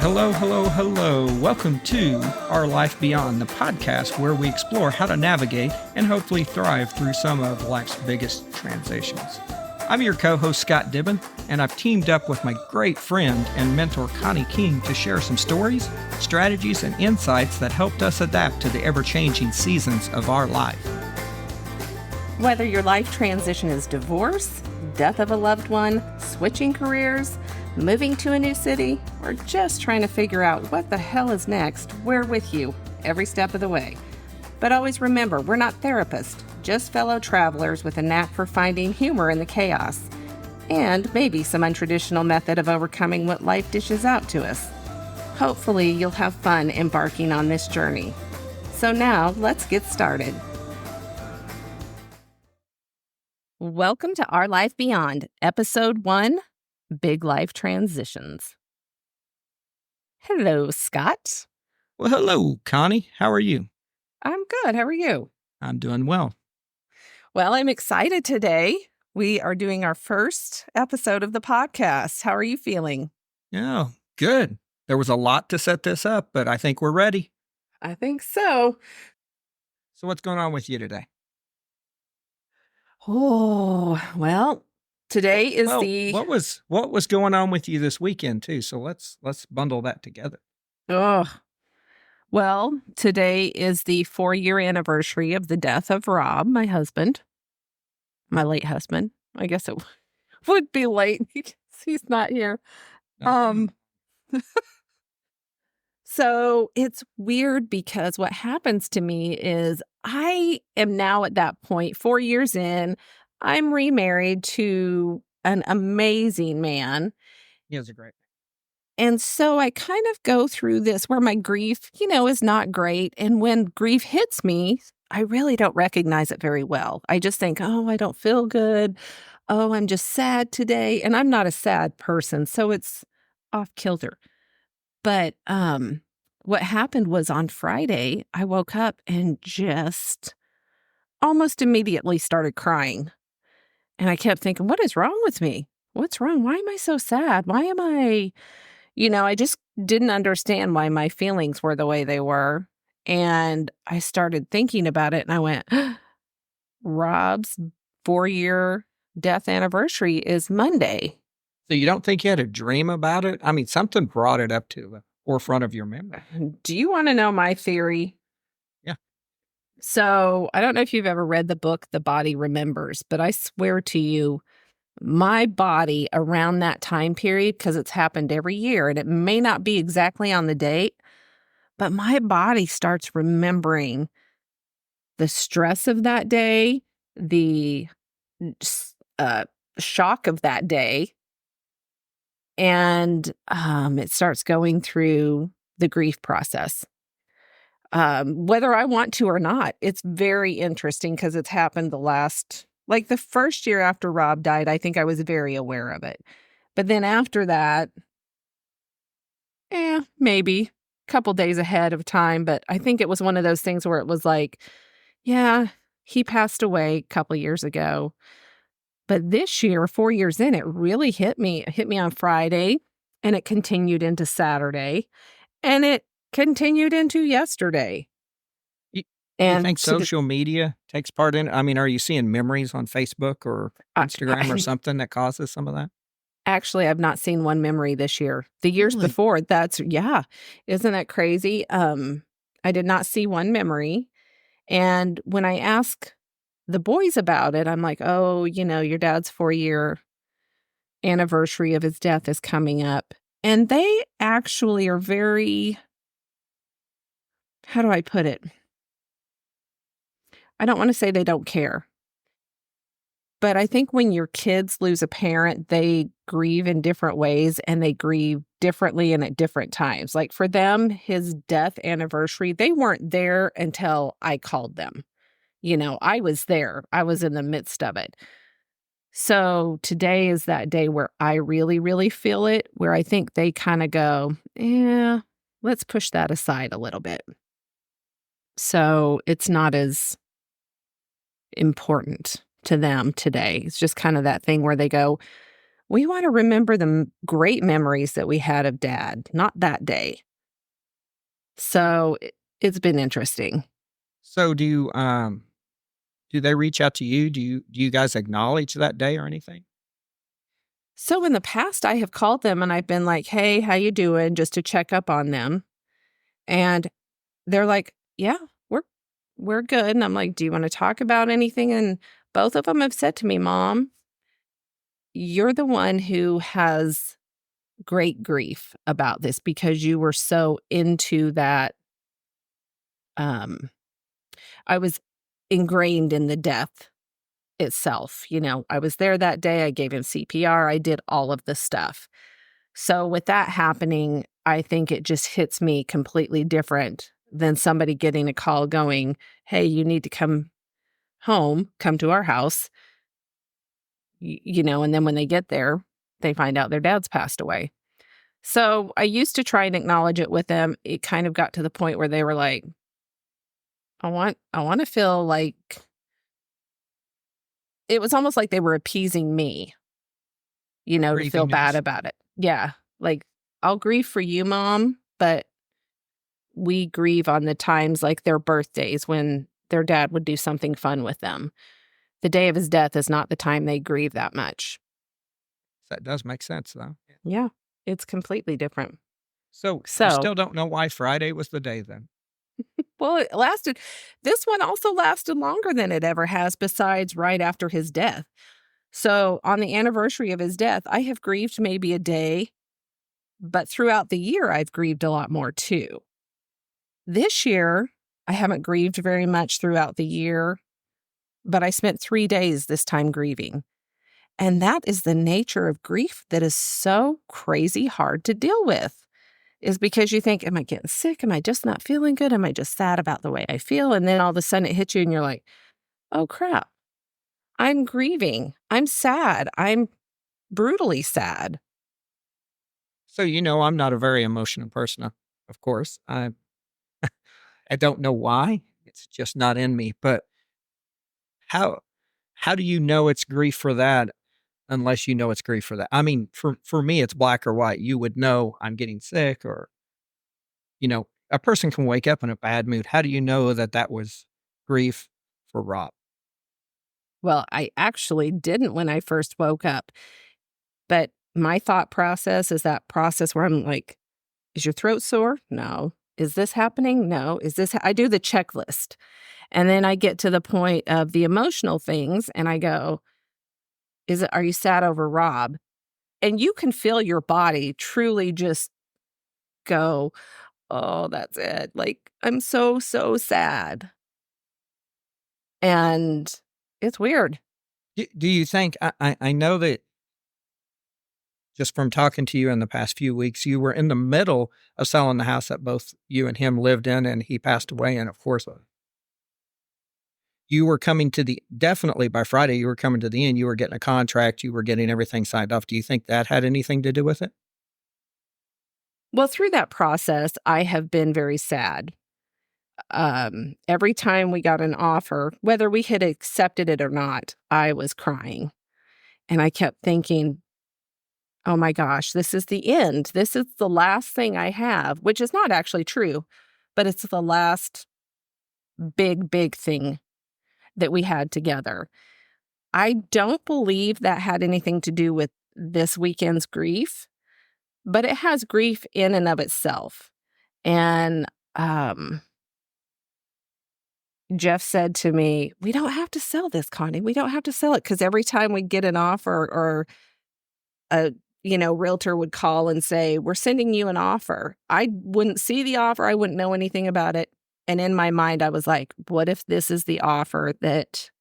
Hello, hello, hello. Welcome to Our Life Beyond, the podcast where we explore how to navigate and hopefully thrive through some of life's biggest transitions. I'm your co-host, Scott Dibben, and I've teamed up with my great friend and mentor, Connie King, to share some stories, strategies, and insights that helped us adapt to the ever-changing seasons of our life. Whether your life transition is divorce, death of a loved one, switching careers, moving to a new city, or just trying to figure out what the hell is next, we're with you every step of the way. But always remember, we're not therapists, just fellow travelers with a knack for finding humor in the chaos, and maybe some untraditional method of overcoming what life dishes out to us. Hopefully, you'll have fun embarking on this journey. So now, let's get started. Welcome to Our Life Beyond, Episode 1, Big Life Transitions. Hello, Scott. Well, hello, Connie. How are you? I'm good. How are you? I'm doing well. Well, I'm excited today. We are doing our first episode of the podcast. How are you feeling? Yeah, good. There was a lot to set this up, but I think we're ready. I think so. So what's going on with you today? Oh, well, today is what was going on with you this weekend too? So let's bundle that together. Well, today is the 4-year anniversary of the death of Rob, my husband, my late husband. I guess it would be late because he's not here. So it's weird because what happens to me is I am now at that point, 4 years in, I'm remarried to an amazing man. He was a great. And so I kind of go through this where my grief, is not great. And when grief hits me, I really don't recognize it very well. I just think, oh, I don't feel good. Oh, I'm just sad today. And I'm not a sad person, so it's off kilter. But what happened was on Friday, I woke up and just almost immediately started crying. And I kept thinking, what is wrong with me? What's wrong? Why am I so sad? Why am I, I just didn't understand why my feelings were the way they were. And I started thinking about it and I went, Rob's 4-year death anniversary is Monday. So you don't think you had a dream about it? I mean, something brought it up to the forefront of your memory. Do you want to know my theory? Yeah. So I don't know if you've ever read the book, The Body Remembers, but I swear to you, my body around that time period, because it's happened every year, and it may not be exactly on the date, but my body starts remembering the stress of that day, the shock of that day, and it starts going through the grief process. Whether I want to or not, it's very interesting because it's happened the first year after Rob died, I think I was very aware of it. But then after that, maybe a couple days ahead of time. But I think it was one of those things where it was like, yeah, he passed away a couple years ago. But this year, 4 years in, it really hit me. It hit me on Friday, and it continued into Saturday, and it continued into yesterday. You think social media takes part in it? I mean, are you seeing memories on Facebook or Instagram or something that causes some of that? Actually, I've not seen one memory this year. The years Really? before, isn't that crazy? I did not see one memory. And when I ask the boys about it, I'm like, oh, your dad's 4-year anniversary of his death is coming up. And they actually are very, how do I put it? I don't want to say they don't care. But I think when your kids lose a parent, they grieve in different ways and they grieve differently and at different times. Like for them, his death anniversary, they weren't there until I called them. I was there. I was in the midst of it. So today is that day where I really, really feel it, where I think they kind of go, let's push that aside a little bit. So it's not as important to them today. It's just kind of that thing where they go, We want to remember the great memories that we had of Dad, not that day. So it's been interesting. So do they reach out to you? Do you guys acknowledge that day or anything? So in the past, I have called them and I've been like, "Hey, how you doing?" just to check up on them. And they're like, "Yeah, we're good." And I'm like, "Do you want to talk about anything?" And both of them have said to me, "Mom, you're the one who has great grief about this because you were so into that." I was ingrained in the death itself. I was there that day. I gave him CPR. I did all of the stuff. So with that happening, I think it just hits me completely different than somebody getting a call going, "Hey, you need to come home, come to our house." And then when they get there, they find out their dad's passed away. So I used to try and acknowledge it with them. It kind of got to the point where they were like, I want to feel like it was almost like they were appeasing me, to feel Grieving bad is about it. Yeah. Like, I'll grieve for you, Mom, but we grieve on the times like their birthdays when their dad would do something fun with them. The day of his death is not the time they grieve that much. that does make sense though. Yeah. It's completely different. So you So, still don't know why Friday was the day then? well, this one also lasted longer than it ever has, besides right after his death. So, on the anniversary of his death, I have grieved maybe a day, but throughout the year, I've grieved a lot more too. This year, I haven't grieved very much throughout the year, but I spent 3 days this time grieving. And that is the nature of grief that is so crazy hard to deal with, is because you think, am I getting sick? Am I just not feeling good? Am I just sad about the way I feel? And then all of a sudden it hits you and you're like, oh crap, I'm grieving. I'm sad. I'm brutally sad. So I'm not a very emotional person, of course. I don't know why. It's just not in me. But how how do you know it's grief for that unless you know it's grief for that? I mean, for me, it's black or white. You would know I'm getting sick, or a person can wake up in a bad mood. How do you know that that was grief for Rob? Well, I actually didn't when I first woke up, but my thought process is that process where I'm like, is your throat sore? No. Is this happening? No. I do the checklist. And then I get to the point of the emotional things and I go, are you sad over Rob? And you can feel your body truly just go, oh, that's it. Like, I'm so, so sad. And it's weird. Do you think I know that just from talking to you in the past few weeks, you were in the middle of selling the house that both you and him lived in, and he passed away. And of course, you were coming to definitely by Friday, you were coming to the end. You were getting a contract. You were getting everything signed off. Do you think that had anything to do with it? Well, through that process, I have been very sad. Every time we got an offer, whether we had accepted it or not, I was crying. And I kept thinking, oh my gosh, this is the end. This is the last thing I have, which is not actually true, but it's the last big, big thing that we had together. I don't believe that had anything to do with this weekend's grief, but it has grief in and of itself. And Jeff said to me, we don't have to sell this, Connie. We don't have to sell it, because every time we get an offer or a realtor would call and say, we're sending you an offer, I wouldn't see the offer. I wouldn't know anything about it. And in my mind, I was like, what if this is the offer that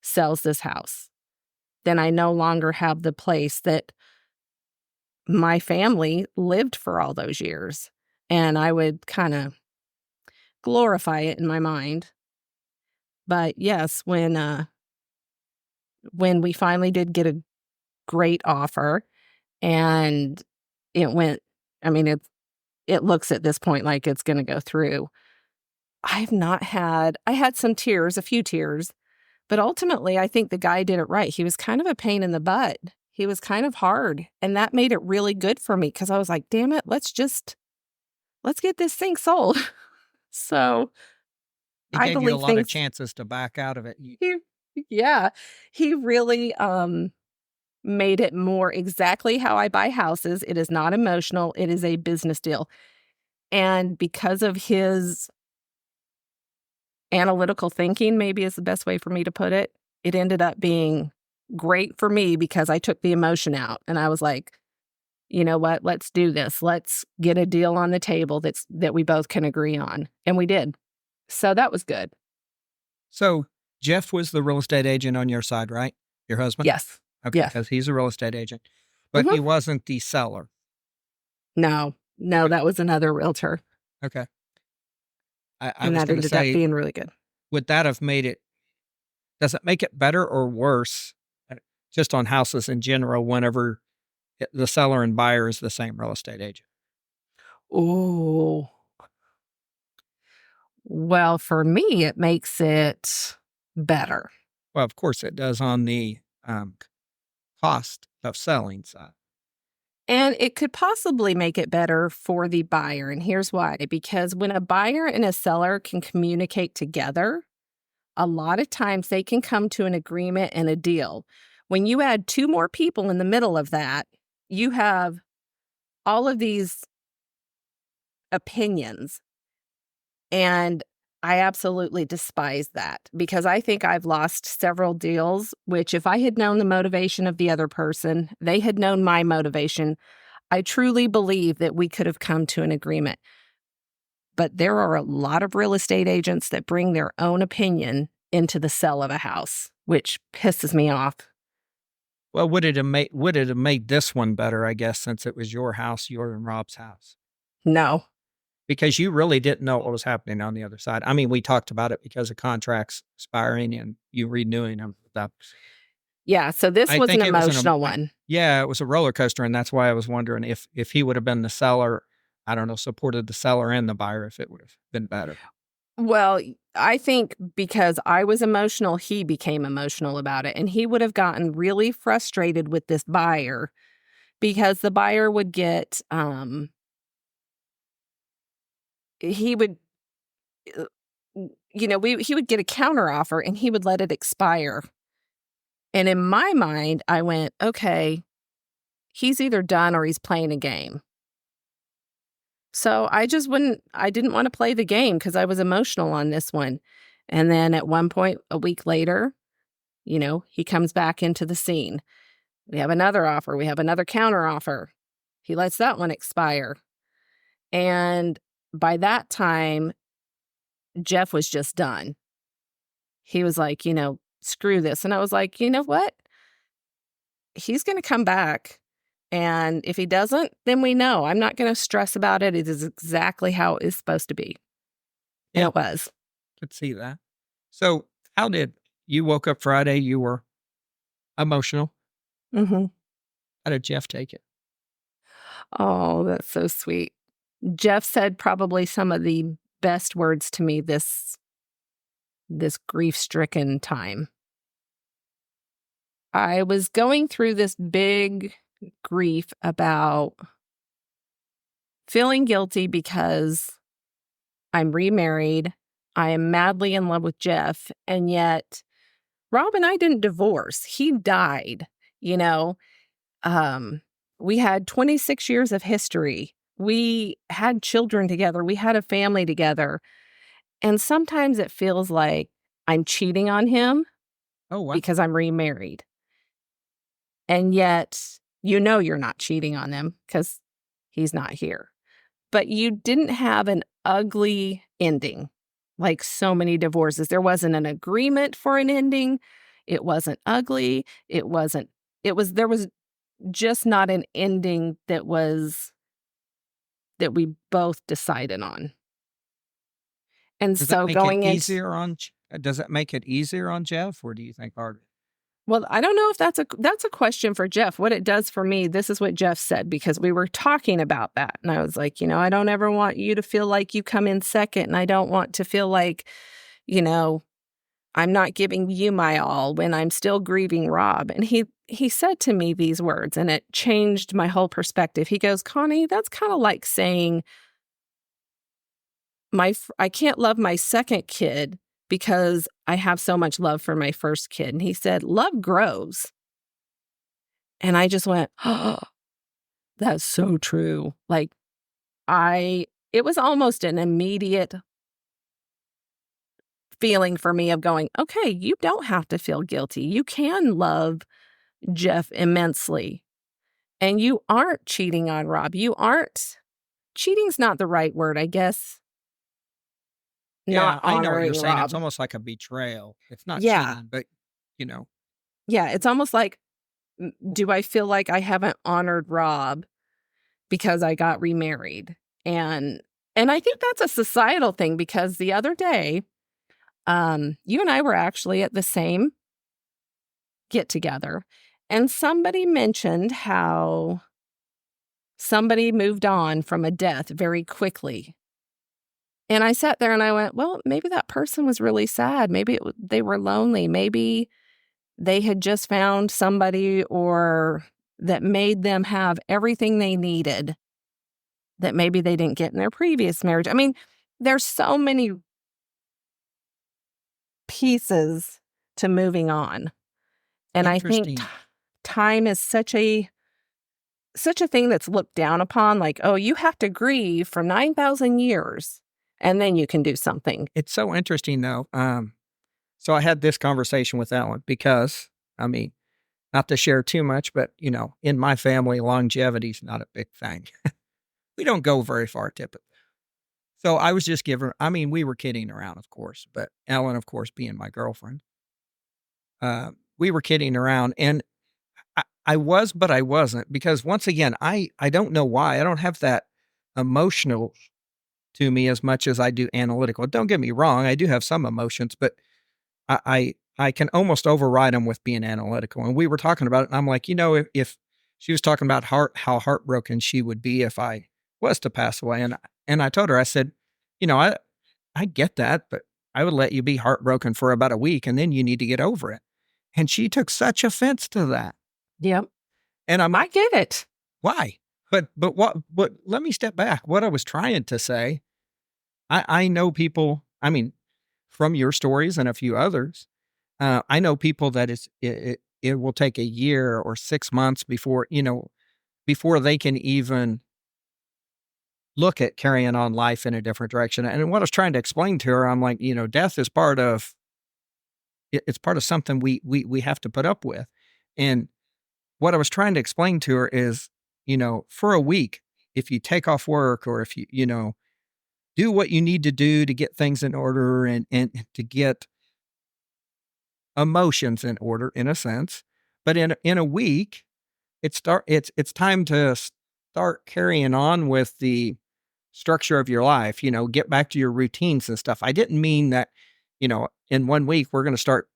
sells this house? Then I no longer have the place that my family lived for all those years. And I would kind of glorify it in my mind. But yes, when we finally did get a great offer and it went, I mean, it looks at this point like it's going to go through. I had some tears, a few tears, but ultimately I think the guy did it right. He was kind of a pain in the butt. He was kind of hard, and that made it really good for me because I was like, damn it, let's get this thing sold. So He I gave you a believe lot of things, chances to back out of it. he, yeah, he really made it more exactly how I buy houses. It is not emotional. It is a business deal. And because of his analytical thinking, maybe is the best way for me to put it, it ended up being great for me because I took the emotion out and I was like, you know what, let's do this. Let's get a deal on the table that we both can agree on. And we did. So that was good. So Jeff was the real estate agent on your side, right? Your husband? Yes. Okay, Yes. because he's a real estate agent. But he wasn't the seller. No, that was another realtor. Okay. I And was that going to ended up say, being really good. would that have made it, does it make it better or worse just on houses in general whenever the seller and buyer is the same real estate agent? Oh, well, for me, it makes it better. Well, of course it does on the cost of selling side. And it could possibly make it better for the buyer. And here's why. Because when a buyer and a seller can communicate together, a lot of times they can come to an agreement and a deal. When you add two more people in the middle of that, you have all of these opinions. And I absolutely despise that because I think I've lost several deals, which if I had known the motivation of the other person, they had known my motivation, I truly believe that we could have come to an agreement. But there are a lot of real estate agents that bring their own opinion into the sale of a house, which pisses me off. Well, would it have made this one better, I guess, since it was your house, your and Rob's house? No. Because you really didn't know what was happening on the other side. I mean, we talked about it because of contracts expiring and you renewing them. Yeah, so this was an emotional one. Yeah, it was a roller coaster, and that's why I was wondering if he would have been the seller, I don't know, supported the seller and the buyer, if it would have been better. Well, I think because I was emotional, he became emotional about it, and he would have gotten really frustrated with this buyer because the buyer would get he would he would get a counteroffer and he would let it expire. And in my mind, I went, okay, he's either done or he's playing a game. So I didn't want to play the game because I was emotional on this one. And then at one point, a week later, he comes back into the scene. We have another offer. We have another counteroffer. He lets that one expire. And by that time, Jeff was just done. He was like, screw this. And I was like, you know what? He's going to come back. And if he doesn't, then we know. I'm not going to stress about it. It is exactly how it is supposed to be. And it was. Could see that. So how did you woke up Friday? You were emotional. Mm-hmm. How did Jeff take it? Oh, that's so sweet. Jeff said probably some of the best words to me this grief-stricken time. I was going through this big grief about feeling guilty because I'm remarried. I am madly in love with Jeff. And yet Rob and I didn't divorce. He died, we had 26 years of history. We had children together. We had a family together. And sometimes it feels like I'm cheating on him because I'm remarried. And yet, you're not cheating on him because he's not here. But you didn't have an ugly ending like so many divorces. There wasn't an agreement for an ending. It wasn't ugly. There was just not an ending that we both decided on. And does so going into does it make it easier on Jeff, or do you think harder? Well, I don't know if that's a question for Jeff. What it does for me, this is what Jeff said, because we were talking about that. And I was like, I don't ever want you to feel like you come in second. And I don't want to feel like, I'm not giving you my all when I'm still grieving Rob. And he said to me these words, and it changed my whole perspective. He goes, Connie, that's kind of like saying I can't love my second kid because I have so much love for my first kid. And he said, love grows. And I just went, oh, that's so true. Like it was almost an immediate feeling for me of going, okay, you don't have to feel guilty. You can love Jeff immensely. And you aren't cheating on Rob. Cheating's not the right word, I guess. Yeah, Not I know what you're honoring saying. It's Rob. almost like a betrayal. It's not Yeah. cheating, but you know, Yeah, it's almost like, do I feel like I haven't honored Rob because I got remarried? And I think that's a societal thing, because the other day, you and I were actually at the same get together, and somebody mentioned how somebody moved on from a death very quickly. And I sat there and I went, well, maybe that person was really sad. Maybe they were lonely. Maybe they had just found somebody or that made them have everything they needed that maybe they didn't get in their previous marriage. I mean, there's so many pieces to moving on. And I think interesting. time is such a thing that's looked down upon, like, oh, you have to grieve for 9,000 years and then you can do something. It's so interesting though. So I had this conversation with Ellen because, I mean, not to share too much, but you know, in my family, longevity is not a big thing. We don't go very far typically. So I was just giving, I mean, we were kidding around, of course, but Ellen, of course, being my girlfriend, we were kidding around, and I was, but I wasn't, because once again, I don't know why. I don't have that emotional to me as much as I do analytical. Don't get me wrong. I do have some emotions, but I can almost override them with being analytical. And we were talking about it, and I'm like, you know, if she was talking about how heartbroken she would be if I was to pass away. And I told her, I said, you know, I get that, but I would let you be heartbroken for about a week and then you need to get over it. And she took such offense to that. Yep. And I get it. why? But let me step back. What I was trying to say, I know people, I mean, from your stories and a few others, I know people that it will take a year or 6 months before they can even look at carrying on life in a different direction. And what I was trying to explain to her, I'm like, you know, death is it's part of something we have to put up with. And what I was trying to explain to her is, you know, for a week, if you take off work, or if you know, do what you need to do to get things in order and to get emotions in order, in a sense, but in a week, it's time to start carrying on with the structure of your life, you know, get back to your routines and stuff. I didn't mean that, you know, in 1 week we're going to start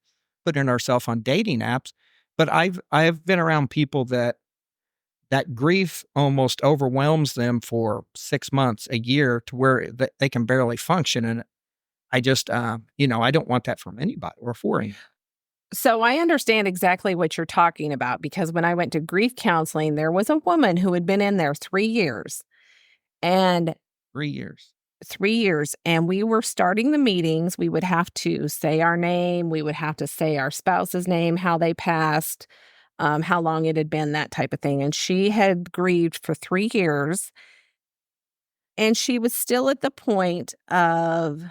putting ourselves on dating apps, but I've been around people that grief almost overwhelms them for 6 months, a year, to where they can barely function. And I just, you know, I don't want that from anybody or for anybody. So I understand exactly what you're talking about, because when I went to grief counseling, there was a woman who had been in there 3 years. And 3 years. 3 years, and we were starting the meetings. We would have to say our name. We would have to say our spouse's name, how they passed, how long it had been, that type of thing. And she had grieved for 3 years, and she was still at the point of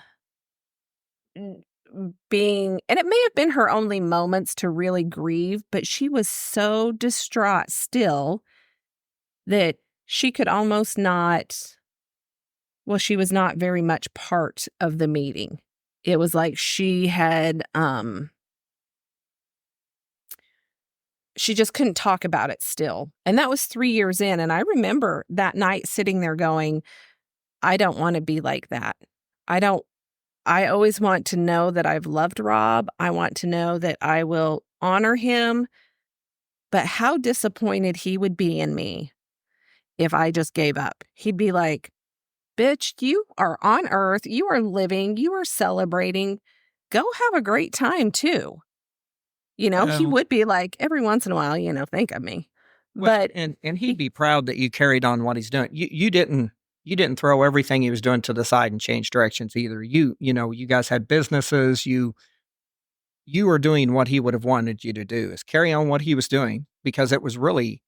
being, and it may have been her only moments to really grieve, but she was so distraught still that she could almost not, well, she was not very much part of the meeting. It was like she had, she just couldn't talk about it still. And that was 3 years in. And I remember that night sitting there going, I don't want to be like that. I always want to know that I've loved Rob. I want to know that I will honor him. But how disappointed he would be in me if I just gave up. He'd be like, bitch, you are on earth. You are living. You are celebrating. go have a great time too. He Well, would be like, every once in a while, think of me. well, But and he'd he, be proud that you carried on what he's doing. You didn't throw everything he was doing to the side and change directions either. You guys had businesses. You were doing what he would have wanted you to do, is carry on what he was doing, because it was really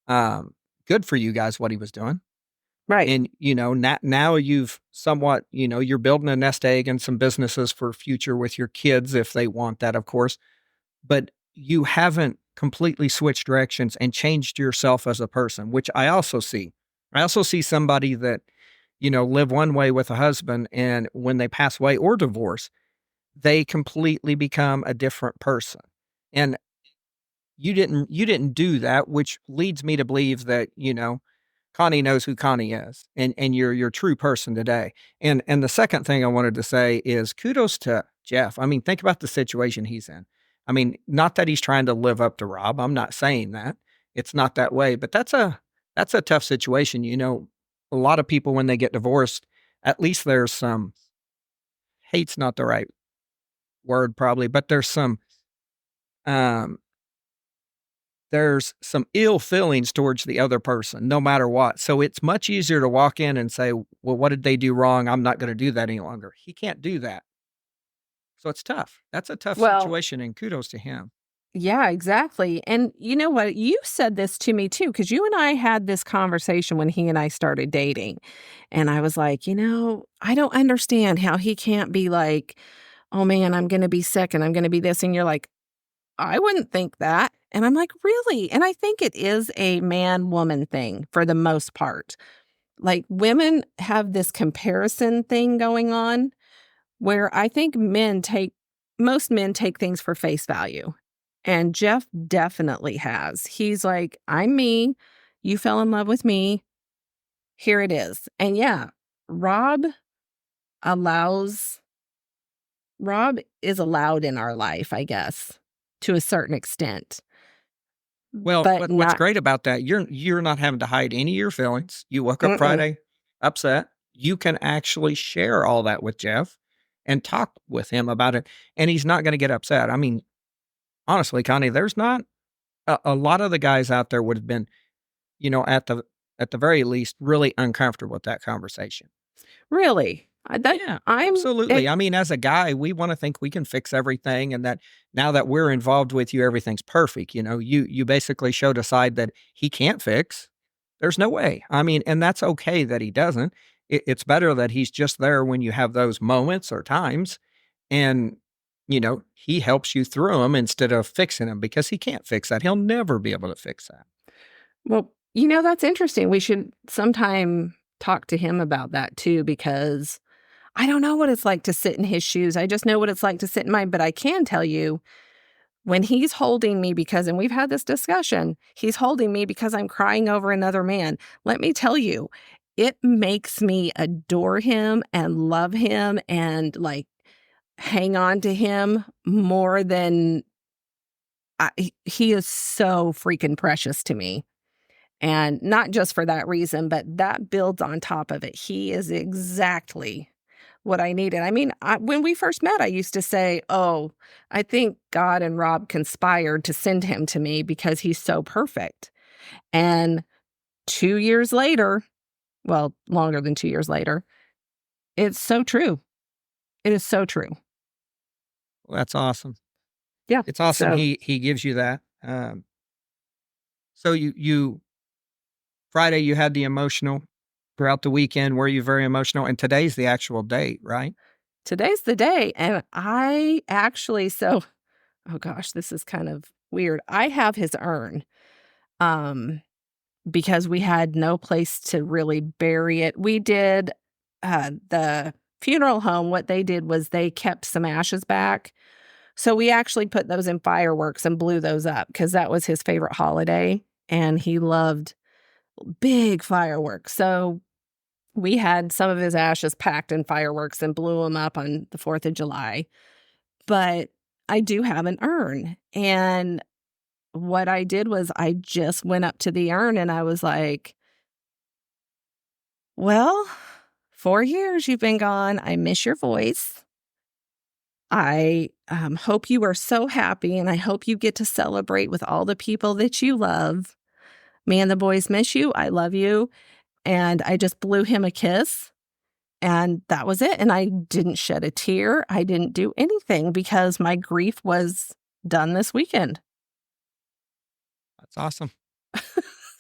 good for you guys what he was doing. right. And now you've somewhat, you're building a nest egg and some businesses for future with your kids if they want that, of course. But you haven't completely switched directions and changed yourself as a person, which I also see. I also see somebody that, live one way with a husband, and when they pass away or divorce, they completely become a different person. And you didn't do that, which leads me to believe that, Connie knows who Connie is, and you're your true person today. And the second thing I wanted to say is kudos to Jeff. I mean, think about the situation he's in. I mean, not that he's trying to live up to Rob. I'm not saying that. It's not that way, but that's a tough situation. A lot of people, when they get divorced, at least there's some, hate's not the right word probably, but um there's some ill feelings towards the other person, no matter what. So it's much easier to walk in and say, well, what did they do wrong? I'm not going to do that any longer. He can't do that. So it's tough. That's a tough Well, situation, and kudos to him. yeah, exactly. And you know what? You said this to me too, because you and I had this conversation when he and I started dating. And I was like, I don't understand how he can't be like, oh man, I'm going to be sick and I'm going to be this. And you're like, I wouldn't think that. And I'm like, really? And I think it is a man woman thing for the most part. Like, women have this comparison thing going on where I think most men take things for face value. And Jeff definitely has. He's like, I'm me. You fell in love with me. Here it is. And yeah, Rob allows, Rob is allowed in our life, I guess, to a certain extent. Well, But what's not, great about that, you're not having to hide any of your feelings. You woke up mm-mm. Friday upset. You can actually share all that with Jeff and talk with him about it, and he's not going to get upset. I mean, honestly, Connie, there's not a lot of the guys out there would have been, at the very least, really uncomfortable with that conversation. Really. Yeah, absolutely. I mean, as a guy, we want to think we can fix everything, and that now that we're involved with you, everything's perfect. You basically showed a side that he can't fix. There's no way. I mean, and that's okay that he doesn't. It's better that he's just there when you have those moments or times, and he helps you through them instead of fixing them, because he can't fix that. He'll never be able to fix that. Well, that's interesting. We should sometime talk to him about that too, because I don't know what it's like to sit in his shoes. I just know what it's like to sit in mine. But I can tell you, when he's holding me and we've had this discussion, he's holding me because I'm crying over another man. Let me tell you, it makes me adore him and love him and like hang on to him more than he is so freaking precious to me. And not just for that reason, but that builds on top of it. He is exactly what I needed. I mean, when we first met, I used to say, oh, I think God and Rob conspired to send him to me because he's so perfect. And 2 years later, well, longer than 2 years later, it's so true. It is so true. Well, that's awesome. Yeah. It's awesome. So He gives you that. So you Friday, you had the emotional. Throughout the weekend, were you very emotional? And today's the actual date, right? today's the day. And I actually, oh gosh, this is kind of weird. I have his urn. Because we had no place to really bury it. We did the funeral home. What they did was they kept some ashes back. So we actually put those in fireworks and blew those up because that was his favorite holiday. And he loved big fireworks. So we had some of his ashes packed in fireworks and blew them up on the 4th of July. But I do have an urn. And what I did was I just went up to the urn and I was like, well, 4 years you've been gone. I miss your voice. I hope you are so happy, and I hope you get to celebrate with all the people that you love. Me and the boys miss you. I love you. And I just blew him a kiss, and that was it. And I didn't shed a tear. I didn't do anything because my grief was done this weekend. That's awesome.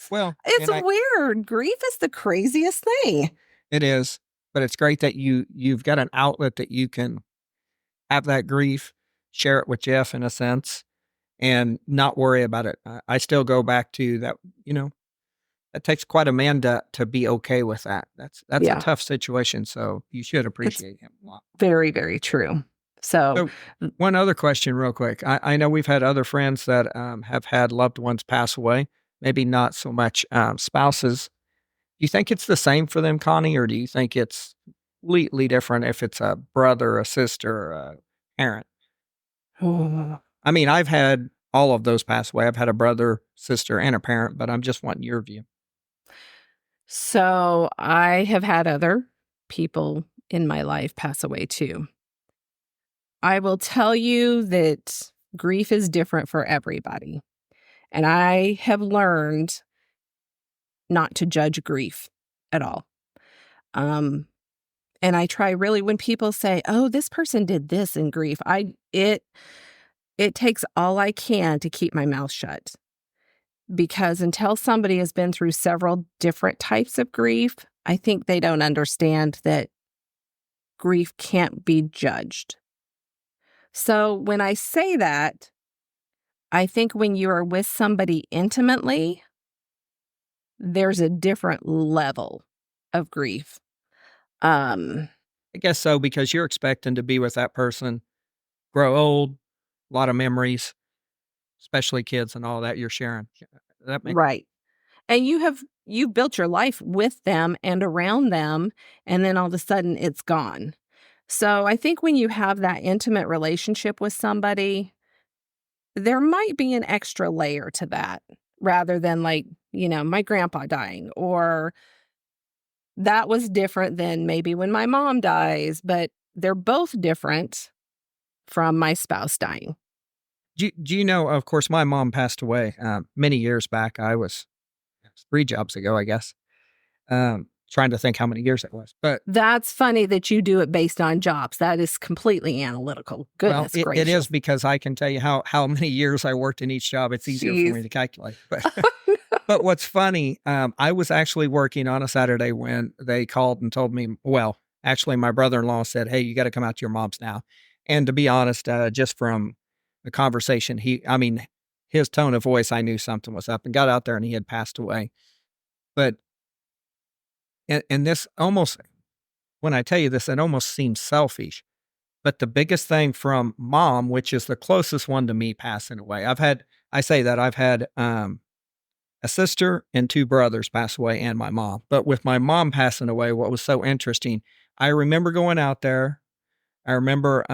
Well, It's weird. Grief is the craziest thing. it is, but it's great that you've got an outlet that you can have that grief, share it with Jeff in a sense, and not worry about it. I still go back to that, that takes quite a man to be okay with that. That's Yeah. a tough situation, so you should appreciate him a lot. Very, very true. So one other question real quick. I know we've had other friends that have had loved ones pass away, maybe not so much spouses. Do you think it's the same for them, Connie, or do you think it's completely different if it's a brother, a sister, a parent? I mean, I've had all of those pass away. I've had a brother, sister, and a parent, but I'm just wanting your view. So I have had other people in my life pass away too. I will tell you that grief is different for everybody. And I have learned not to judge grief at all. And I try really when people say, "Oh, this person did this in grief," it takes all I can to keep my mouth shut. Because until somebody has been through several different types of grief, I think they don't understand that grief can't be judged. So when I say that, I think when you are with somebody intimately, there's a different level of grief. I guess so, because you're expecting to be with that person, grow old, a lot of memories, especially kids and all that you're sharing. That makes Right. And you've built your life with them and around them, and then all of a sudden it's gone. So I think when you have that intimate relationship with somebody, there might be an extra layer to that rather than like, my grandpa dying, or that was different than maybe when my mom dies, but they're both different from my spouse dying. Do you know, of course, my mom passed away many years back. It was 3 jobs ago, I guess. Trying to think how many years it was. But that's funny that you do it based on jobs. That is completely analytical. Goodness gracious. It is, because I can tell you how many years I worked in each job. It's easier for me to calculate. But but what's funny, I was actually working on a Saturday when they called and told me, well, actually my brother-in-law said, "Hey, you got to come out to your mom's now." And to be honest, just from the conversation, his tone of voice, I knew something was up, and got out there and he had passed away. But and this almost, when I tell you this, it almost seems selfish. But the biggest thing from mom, which is the closest one to me passing away, I've had a sister and 2 brothers pass away, and my mom. But with my mom passing away, what was so interesting, I remember going out there. I remember,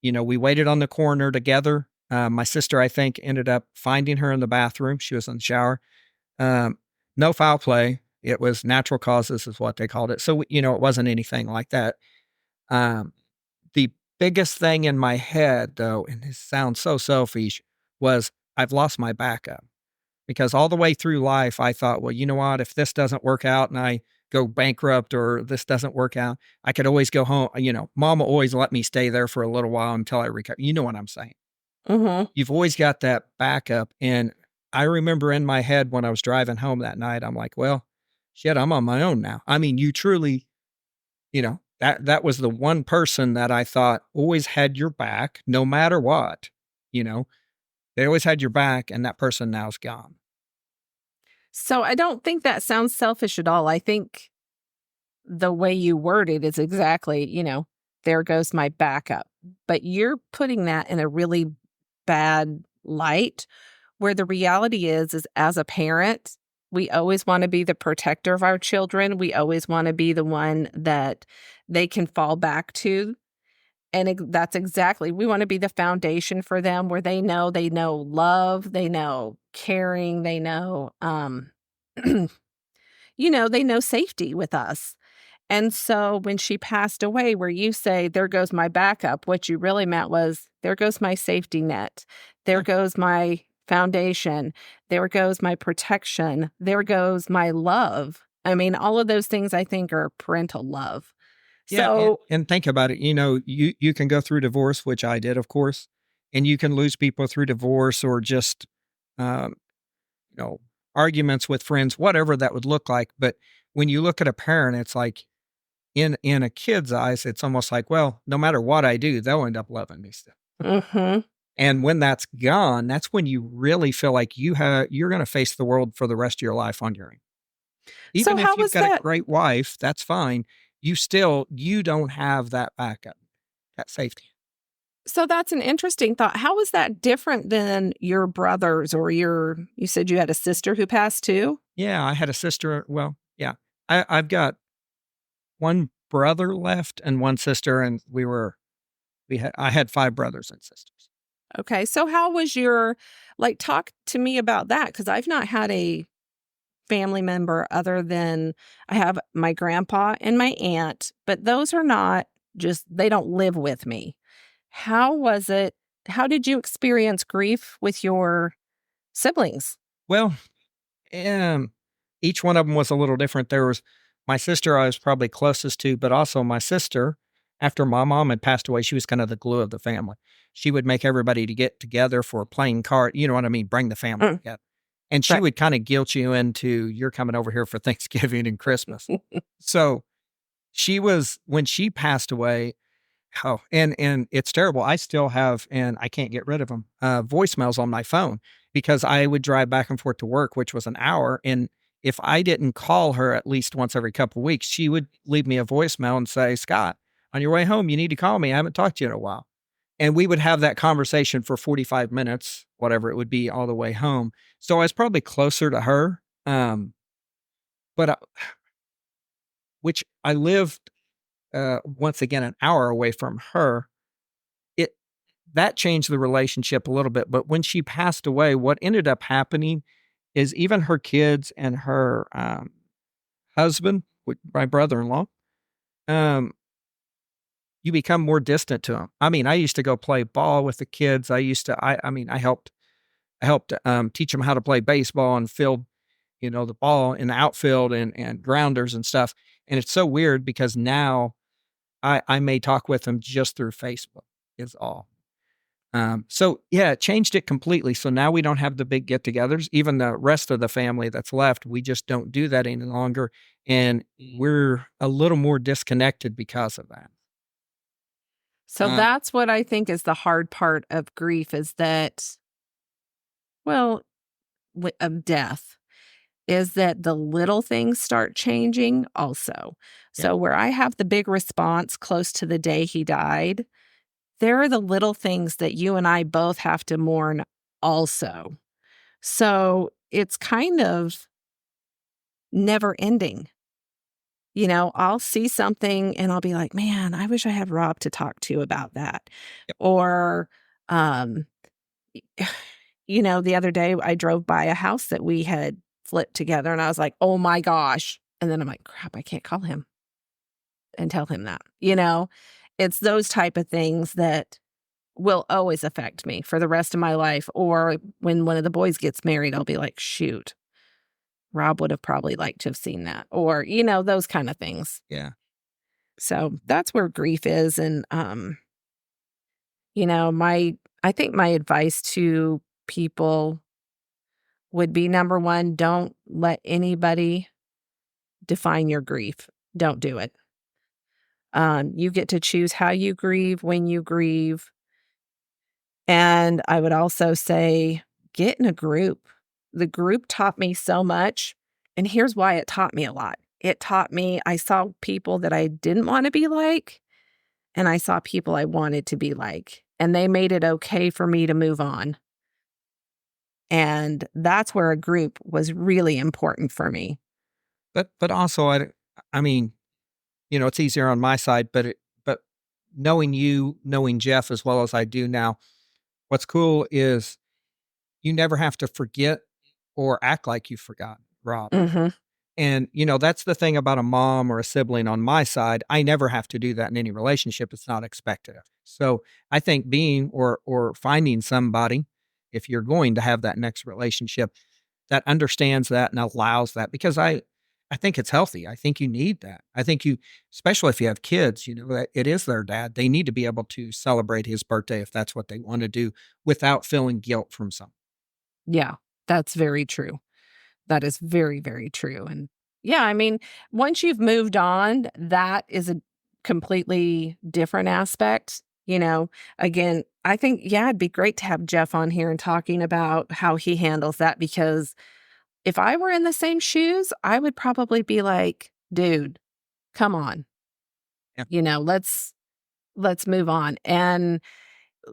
we waited on the corner together. My sister, I think, ended up finding her in the bathroom. She was in the shower. No foul play. It was natural causes is what they called it. So, it wasn't anything like that. The biggest thing in my head, though, and this sounds so selfish, was I've lost my backup. Because all the way through life, I thought, well, you know what? If this doesn't work out and I go bankrupt, or this doesn't work out, I could always go home. Mama always let me stay there for a little while until I recover. You know what I'm saying? Mm-hmm. You've always got that backup. And I remember in my head when I was driving home that night, I'm like, well, shit, I'm on my own now. I mean, you truly, that was the one person that I thought always had your back, no matter what. They always had your back, and that person now's gone. So I don't think that sounds selfish at all. I think the way you word it is exactly, there goes my backup. But you're putting that in a really bad light, where the reality is as a parent, we always want to be the protector of our children. We always want to be the one that they can fall back to. And that's exactly, we want to be the foundation for them, where they know love, they know caring, they know, they know safety with us. And so when she passed away, where you say, there goes my backup, what you really meant was, there goes my safety net. There goes my foundation. There goes my protection. There goes my love. I mean, all of those things I think are parental love. Yeah, So, and think about it. You can go through divorce, which I did, of course, and you can lose people through divorce or just, um, you know, arguments with friends, whatever that would look like. But when you look at a parent, it's like in a kid's eyes, it's almost like, well, no matter what I do, they'll end up loving me still. mhm. And when that's gone, that's when you really feel like you're going to face the world for the rest of your life on your own. So Even how if you've was got a that? great wife, that's fine. You don't have that backup, that safety. So that's an interesting thought. How was that different than your brothers or you said you had a sister who passed too? Yeah, I had a sister. Well, yeah, I've got one brother left and one sister, and I had 5 brothers and sisters. Okay. So how was talk to me about that? Because I've not had a family member other than I have my grandpa and my aunt, but those are not they don't live with me. How was it? How did you experience grief with your siblings? Well, um, each one of them was a little different. There was my sister I was probably closest to, but also my sister, after my mom had passed away, she was kind of the glue of the family. She would make everybody to get together for a playing card, you know what I mean? Bring the family Mm, together. And she right. would kind of guilt you into, you're coming over here for Thanksgiving and Christmas. So when she passed away, oh, and it's terrible. I still have, and I can't get rid of them, voicemails on my phone because I would drive back and forth to work, which was an hour. And if I didn't call her at least once every couple of weeks, she would leave me a voicemail and say, Scott, on your way home, you need to call me. I haven't talked to you in a while. And we would have that conversation for 45 minutes, whatever it would be, all the way home. So I was probably closer to her. But which I lived, once again, an hour away from her. It That changed the relationship a little bit. But when she passed away, what ended up happening is even her kids and her husband, my brother-in-law, um, you become more distant to them. I mean, I used to go play ball with the kids. I helped teach them how to play baseball and field, the ball in the outfield and grounders and stuff. And it's so weird because now I may talk with them just through Facebook is all. So yeah, it changed it completely. So now we don't have the big get-togethers. Even the rest of the family that's left, we just don't do that any longer, and we're a little more disconnected because of that. So that's what I think is the hard part of grief is that, well, of death, is that the little things start changing also. Yeah. So where I have the big response close to the day he died, there are the little things that you and I both have to mourn also. So it's kind of never ending. I'll see something and I'll be like, man, I wish I had Rob to talk to about that. Yep. Or, um, the other day I drove by a house that we had flipped together and I was like, oh my gosh. And then I'm like, crap, I can't call him and tell him that. It's those type of things that will always affect me for the rest of my life. Or when one of the boys gets married, I'll be like, shoot, Rob would have probably liked to have seen that. Or, those kind of things. Yeah. So that's where grief is. And, I think my advice to people would be number one, don't let anybody define your grief. Don't do it. You get to choose how you grieve, when you grieve. And I would also say, get in a group. The group taught me so much. And here's why it taught me a lot. It taught me, I saw people that I didn't want to be like, and I saw people I wanted to be like. And they made it okay for me to move on. And that's where a group was really important for me. But also, I mean, it's easier on my side, but knowing Jeff as well as I do now, what's cool is you never have to forget or act like you forgot Rob. Mm-hmm. And, that's the thing about a mom or a sibling on my side. I never have to do that in any relationship. It's not expected. So I think being or finding somebody, if you're going to have that next relationship, that understands that and allows that, because I think it's healthy. I think you need that. I think especially if you have kids, that it is their dad. They need to be able to celebrate his birthday if that's what they want to do without feeling guilt from something. Yeah, that's very true. That is very, very true. And yeah, I mean, once you've moved on, that is a completely different aspect. Again, I think, yeah, it'd be great to have Jeff on here and talking about how he handles that, because if I were in the same shoes, I would probably be like, dude, come on, Yeah. let's move on. And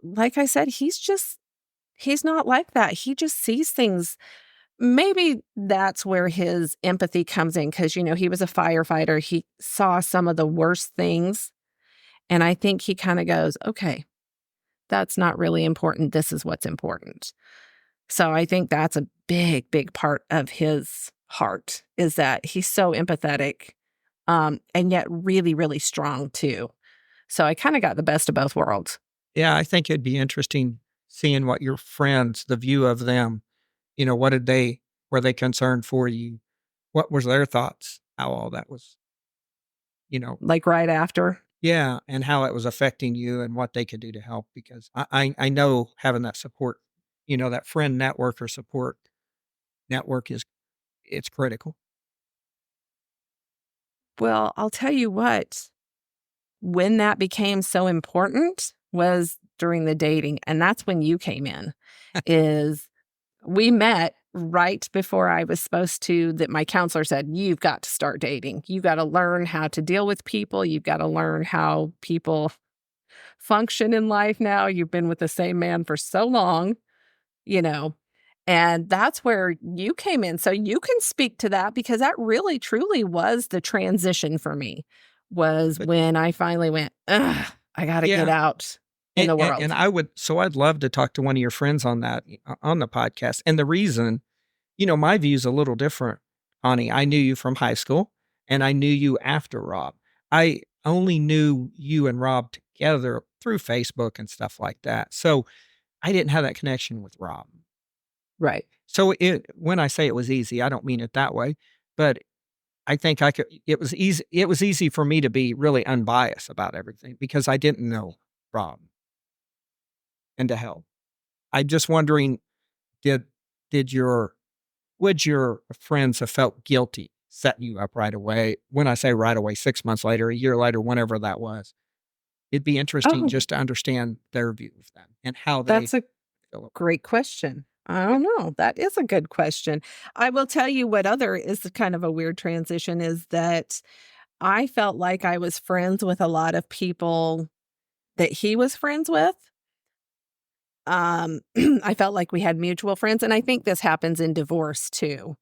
like I said, he's not like that. He just sees things. Maybe that's where his empathy comes in, because, he was a firefighter. He saw some of the worst things. And I think he kind of goes, okay, that's not really important. This is what's important. So I think that's a big, big part of his heart, is that he's so empathetic, and yet really, really strong too. So I kind of got the best of both worlds. Yeah, I think it'd be interesting seeing what your friends, the view of them, what were they concerned for you? What was their thoughts? How all that was, Like right after. yeah, and how it was affecting you and what they could do to help. Because I know having that support, that friend network or support network it's critical. Well, I'll tell you what, when that became so important was during the dating. And that's when you came in. Is we met right before I was supposed to, that my counselor said, you've got to start dating. You've got to learn how to deal with people. You've got to learn how people function in life now. You've been with the same man for so long, you know, and that's where you came in. So you can speak to that, because that really truly was the transition for me, was But when I finally went, ugh, I got to get yeah, out in the world. and I'd love to talk to one of your friends on that, on the podcast. And the reason, my view is a little different, Ani. I knew you from high school and I knew you after Rob. I only knew you and Rob together through Facebook and stuff like that. So I didn't have that connection with Rob. Right. So when I say it was easy, I don't mean it that way, but I think it was easy. It was easy for me to be really unbiased about everything because I didn't know Rob and to help. I'm just wondering, did did your would your friends have felt guilty setting you up right away? When I say right away, 6 months later, a year later, whenever that was, it'd be interesting Oh, just to understand their view of that and how they that's a feel. great question. I don't know. That is a good question. I will tell you what other is kind of a weird transition, is that I felt like I was friends with a lot of people that he was friends with. I felt like we had mutual friends, and I think this happens in divorce too.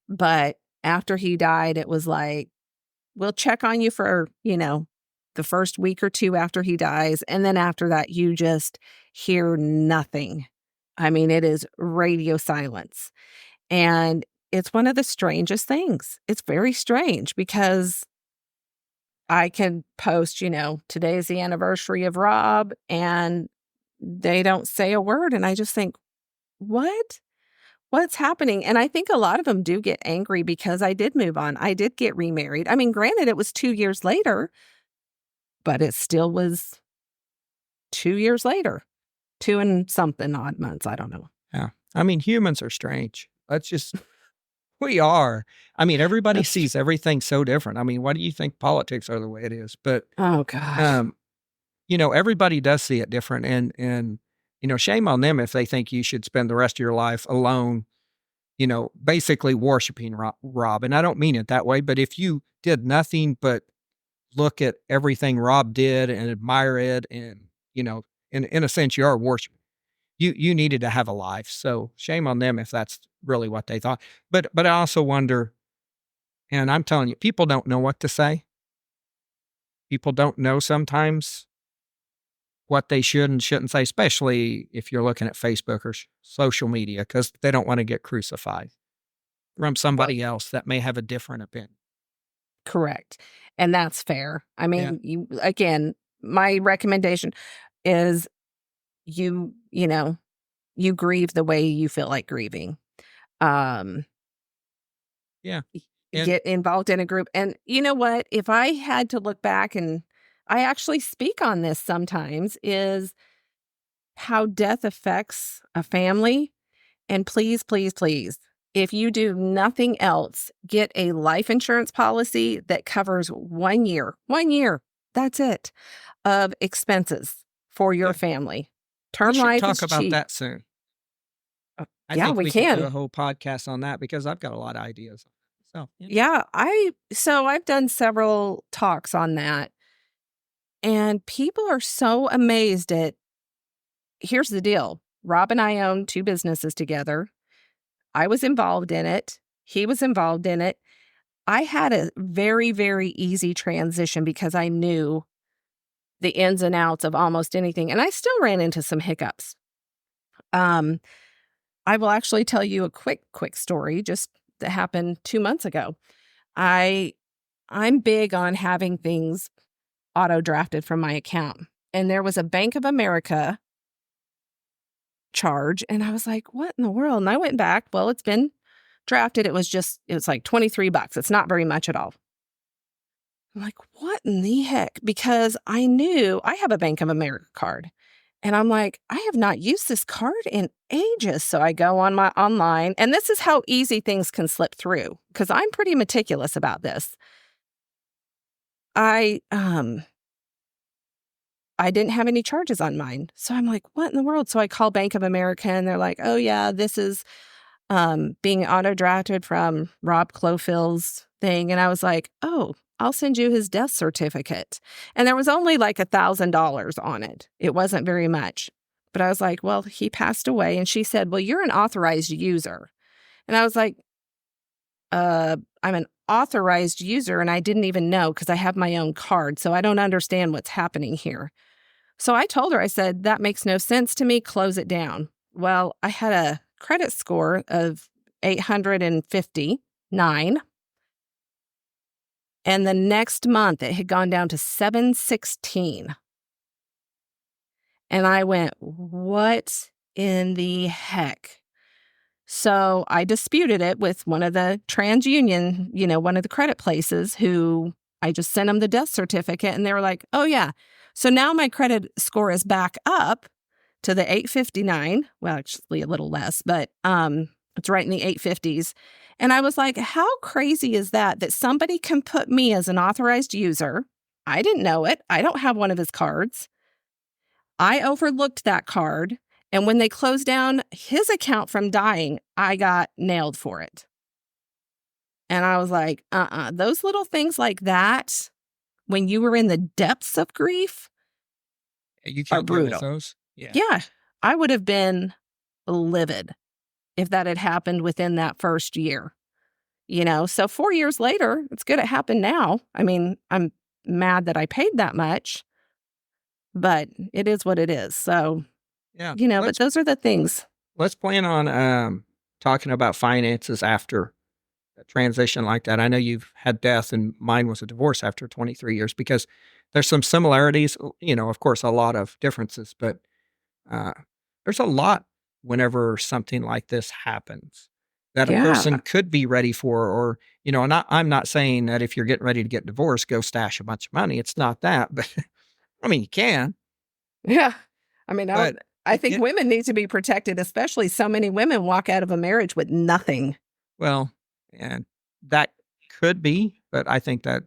But after he died, it was like, we'll check on you for, the first week or two after he dies. And then after that, you just hear nothing. I mean, it is radio silence. And it's one of the strangest things. It's very strange, because I can post, today is the anniversary of Rob, and they don't say a word. And I just think, what? What's happening? And I think a lot of them do get angry because I did move on. I did get remarried. I mean, granted, it was 2 years later, but it still was 2 years later, 2 and something odd months. I don't know. Yeah. I mean, humans are strange. We are. I mean, everybody That's, sees everything so different. I mean, why do you think politics are the way it is? But, oh gosh. everybody does see it different. And, shame on them if they think you should spend the rest of your life alone, basically worshiping Rob. And I don't mean it that way, but if you did nothing but look at everything Rob did and admire it, and, in a sense, you are worshiping. You needed to have a life. So shame on them if that's really what they thought. But I also wonder, and I'm telling you, people don't know what to say. People don't know sometimes what they should and shouldn't say, especially if you're looking at Facebook or social media, because they don't want to get crucified. from somebody else that may have a different opinion. Correct. And that's fair. I Yeah. mean, again, my recommendation is you grieve the way you feel like grieving. Um, Yeah. And get involved in a group. And you know what? If I had to look back, and I actually speak on this sometimes, is how death affects a family. And please, please, please, if you do nothing else, get a life insurance policy that covers 1 year, that's it, of expenses for your Yeah. family. we Term should life talk is about cheap. that soon. I Yeah, think we we could do a can. whole podcast on that because I've got a lot of ideas. So, yeah. Yeah, I've done several talks on that, and people are so amazed at. Here's the deal. Rob and I own 2 businesses together. I was involved in it. He was involved in it. I had a very, very easy transition because I knew the ins and outs of almost anything, and I still ran into some hiccups. Um, I will actually tell you a quick story just that happened 2 months ago. I'm big on having things auto drafted from my account, and there was a Bank of America charge, and I was like, "What in the world?" And I went back. Well, it's been drafted. It was like $23. It's not very much at all. I'm like, "What in the heck?" Because I knew I have a Bank of America card. And I'm like, "I have not used this card in ages." So I go on my online, and this is how easy things can slip through because I'm pretty meticulous about this. I didn't have any charges on mine. So I'm like, "What in the world?" So I call Bank of America, and they're like, "Oh yeah, this is being auto drafted from Rob Clofield's thing." And I was like, "Oh, I'll send you his death certificate." And there was only like $1,000 on it. It wasn't very much. But I was like, "Well, he passed away." And she said, "Well, you're an authorized user." And I was like, I'm an authorized user, and I didn't even know because I have my own card. So I don't understand what's happening here." So I told her, I said, "That makes no sense to me. Close it down." Well, I had a credit score of 859. And the next month it had gone down to 716. And I went, "What in the heck?" So I disputed it with one of the TransUnion, one of the credit places, who I just sent them the death certificate. And they were like, "Oh, yeah. So now my credit score is back up to the 859. Well, actually a little less, but it's right in the 850s. And I was like, how crazy is that somebody can put me as an authorized user? I didn't know it. I don't have one of his cards. I overlooked that card. And when they closed down his account from dying, I got nailed for it. And I was like, those little things like that, when you were in the depths of grief, You are can't deal with brutal. those. Yeah. Yeah, I would have been livid if that had happened within that first year. So 4 years later, it's good it happened now. I mean, I'm mad that I paid that much, but it is what it is. So, Yeah. but those are the things. Let's plan on talking about finances after a transition like that. I know you've had death, and mine was a divorce after 23 years because there's some similarities, of course, a lot of differences, but there's a lot whenever something like this happens that a person could be ready for, or, I'm not saying that if you're getting ready to get divorced, go stash a bunch of money. It's not that, but I mean, you can. Yeah. I mean, But I think women need to be protected, especially so many women walk out of a marriage with nothing. Well, and that could be, but I think that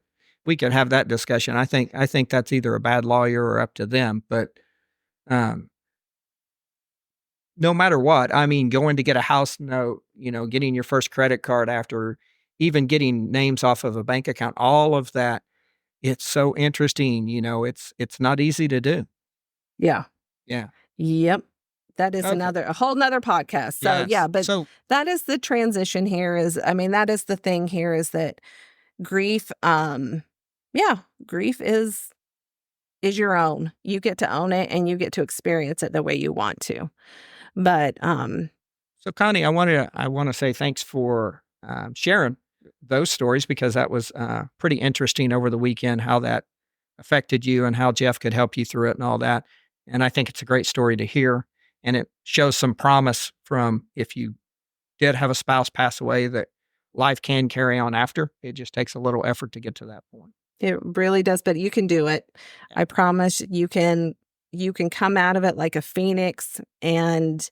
we could have that discussion. I think that's either a bad lawyer or up to them, but no matter what, I mean, going to get a house note, getting your first credit card after even getting names off of a bank account, all of that, it's so interesting. It's not easy to do. Yeah. Yeah. Yep. That is a whole nother podcast. So yes. but that is the transition here that is the thing here is that grief, grief is your own. You get to own it and you get to experience it the way you want to. But so Connie, I want to say thanks for sharing those stories, because that was pretty interesting over the weekend, how that affected you and how Jeff could help you through it and all that. And I think it's a great story to hear. And it shows some promise from, if you did have a spouse pass away, that life can carry on after. It just takes a little effort to get to that point. It really does, but you can do it. I promise you can come out of it like a phoenix and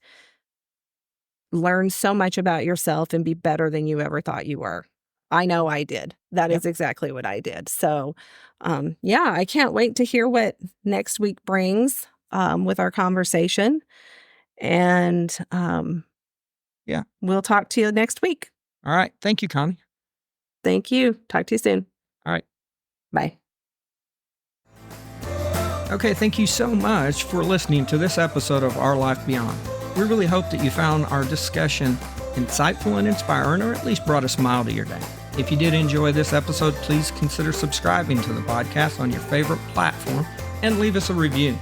learn so much about yourself and be better than you ever thought you were. I know I did. That is exactly what I did. So, I can't wait to hear what next week brings with our conversation. And we'll talk to you next week. All right. Thank you, Connie. Thank you. Talk to you soon. All right. Bye. Okay, thank you so much for listening to this episode of Our Life Beyond. We really hope that you found our discussion insightful and inspiring, or at least brought a smile to your day. If you did enjoy this episode, please consider subscribing to the podcast on your favorite platform and leave us a review.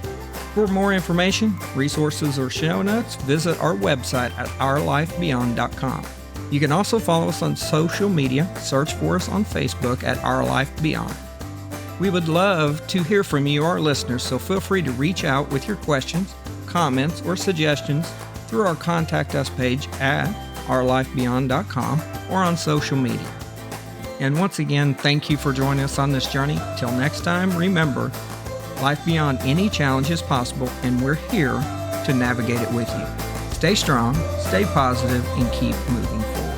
For more information, resources, or show notes, visit our website at ourlifebeyond.com. You can also follow us on social media. Search for us on Facebook at Our Life Beyond. We would love to hear from you, our listeners, so feel free to reach out with your questions, comments, or suggestions through our Contact Us page at ourlifebeyond.com or on social media. And once again, thank you for joining us on this journey. Till next time, remember, life beyond any challenge is possible, and we're here to navigate it with you. Stay strong, stay positive, and keep moving forward.